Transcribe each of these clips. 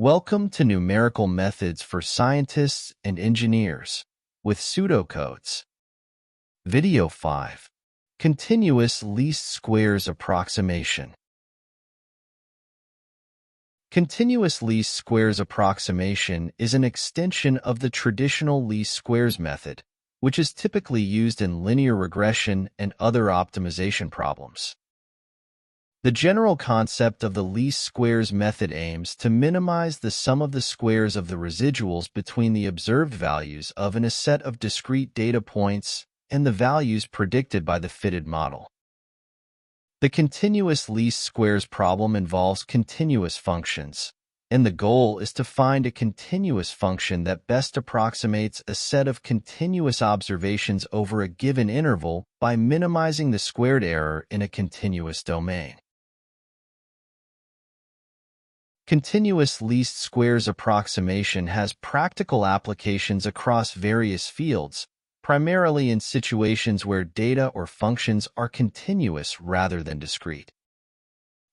Welcome to Numerical Methods for Scientists and Engineers with Pseudocodes. Video 5. Continuous Least Squares Approximation. Continuous least squares approximation is an extension of the traditional least squares method, which is typically used in linear regression and other optimization problems. The general concept of the least squares method aims to minimize the sum of the squares of the residuals between the observed values of a set of discrete data points and the values predicted by the fitted model. The continuous least squares problem involves continuous functions, and the goal is to find a continuous function that best approximates a set of continuous observations over a given interval by minimizing the squared error in a continuous domain. Continuous least squares approximation has practical applications across various fields, primarily in situations where data or functions are continuous rather than discrete.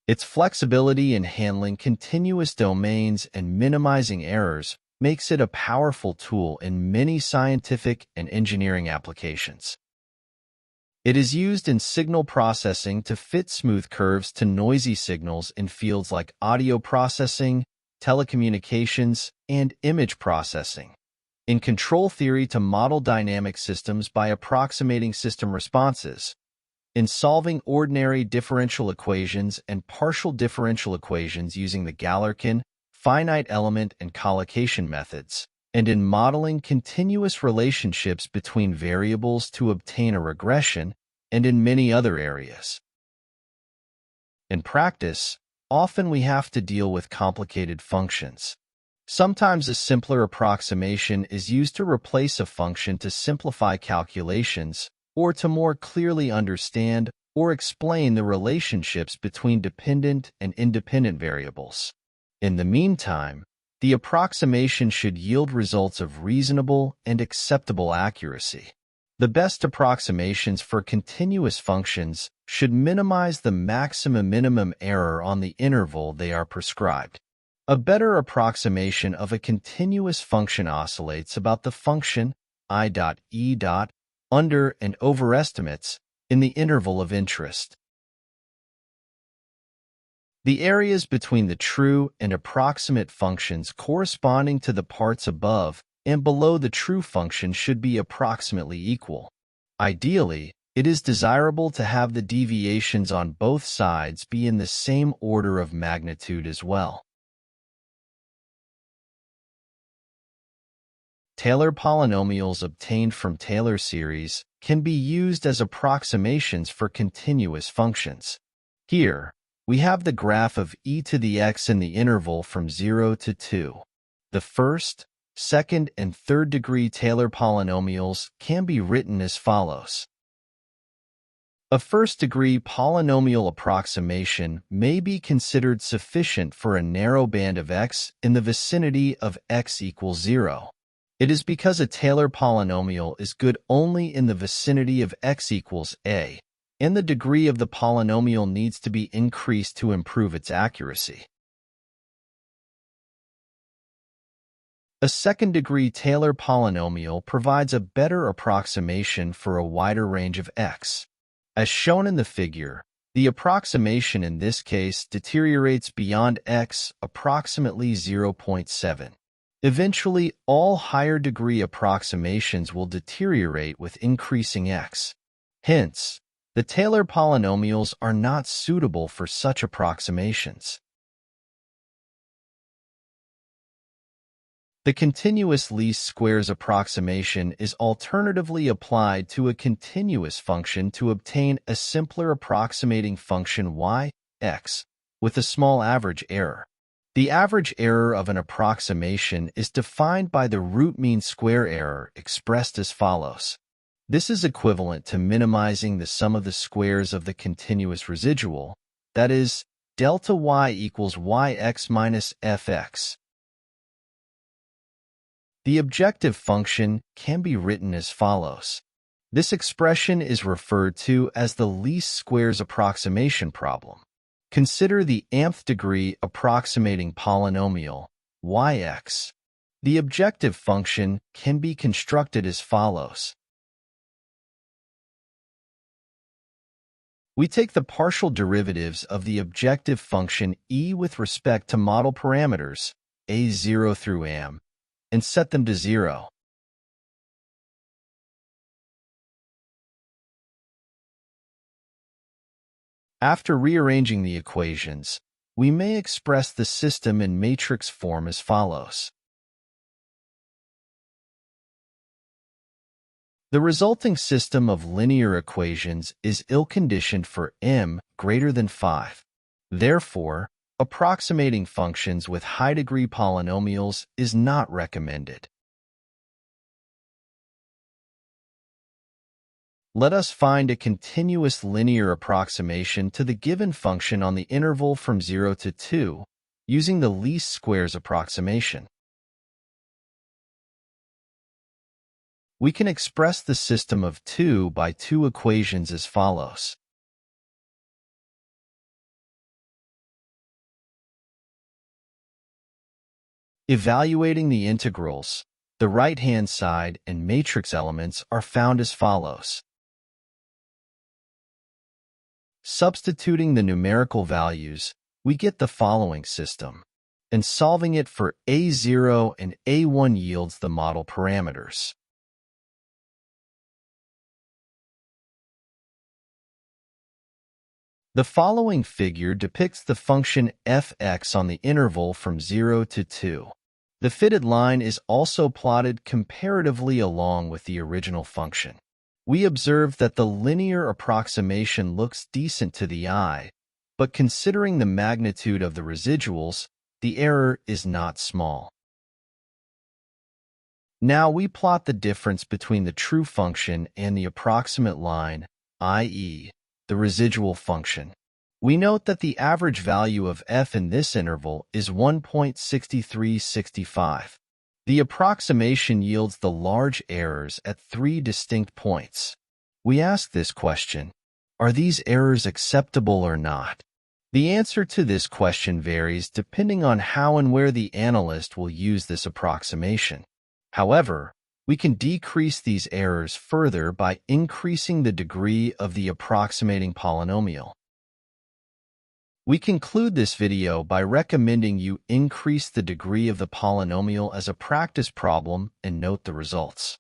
Its flexibility in handling continuous domains and minimizing errors makes it a powerful tool in many scientific and engineering applications. It is used in signal processing to fit smooth curves to noisy signals in fields like audio processing, telecommunications, and image processing. In control theory to model dynamic systems by approximating system responses. In solving ordinary differential equations and partial differential equations using the Galerkin, finite element, and collocation methods. And in modeling continuous relationships between variables to obtain a regression, and in many other areas. In practice, often we have to deal with complicated functions. Sometimes a simpler approximation is used to replace a function to simplify calculations or to more clearly understand or explain the relationships between dependent and independent variables. In the meantime, the approximation should yield results of reasonable and acceptable accuracy. The best approximations for continuous functions should minimize the maximum-minimum error on the interval they are prescribed. A better approximation of a continuous function oscillates about the function I.E. under and overestimates in the interval of interest. The areas between the true and approximate functions corresponding to the parts above and below the true function should be approximately equal. Ideally, it is desirable to have the deviations on both sides be in the same order of magnitude as well. Taylor polynomials obtained from Taylor series can be used as approximations for continuous functions. Here, we have the graph of e to the x in the interval from 0 to 2. The first, second, and third degree Taylor polynomials can be written as follows. A first-degree polynomial approximation may be considered sufficient for a narrow band of x in the vicinity of x equals 0. It is because a Taylor polynomial is good only in the vicinity of x equals a, and the degree of the polynomial needs to be increased to improve its accuracy. A second-degree Taylor polynomial provides a better approximation for a wider range of x. As shown in the figure, the approximation in this case deteriorates beyond x approximately 0.7. Eventually, all higher-degree approximations will deteriorate with increasing x. Hence, the Taylor polynomials are not suitable for such approximations. The continuous least squares approximation is alternatively applied to a continuous function to obtain a simpler approximating function y, x, with a small average error. The average error of an approximation is defined by the root mean square error expressed as follows. This is equivalent to minimizing the sum of the squares of the continuous residual, that is, delta y equals yx minus fx. The objective function can be written as follows. This expression is referred to as the least squares approximation problem. Consider the nth degree approximating polynomial yx. The objective function can be constructed as follows. We take the partial derivatives of the objective function e with respect to model parameters a0 through am and set them to 0. After rearranging the equations, we may express the system in matrix form as follows. The resulting system of linear equations is ill-conditioned for m greater than 5. Therefore, approximating functions with high-degree polynomials is not recommended. Let us find a continuous linear approximation to the given function on the interval from 0 to 2 using the least squares approximation. We can express the system of 2 by two equations as follows. Evaluating the integrals, the right-hand side and matrix elements are found as follows. Substituting the numerical values, we get the following system, and solving it for a0 and a1 yields the model parameters. The following figure depicts the function fx on the interval from 0 to 2. The fitted line is also plotted comparatively along with the original function. We observe that the linear approximation looks decent to the eye, but considering the magnitude of the residuals, the error is not small. Now we plot the difference between the true function and the approximate line, i.e., the residual function. We note that the average value of f in this interval is 1.6365. The approximation yields the large errors at 3 distinct points. We ask this question, are these errors acceptable or not? The answer to this question varies depending on how and where the analyst will use this approximation. However, we can decrease these errors further by increasing the degree of the approximating polynomial. We conclude this video by recommending you increase the degree of the polynomial as a practice problem and note the results.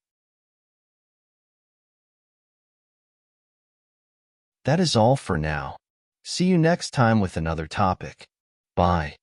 That is all for now. See you next time with another topic. Bye.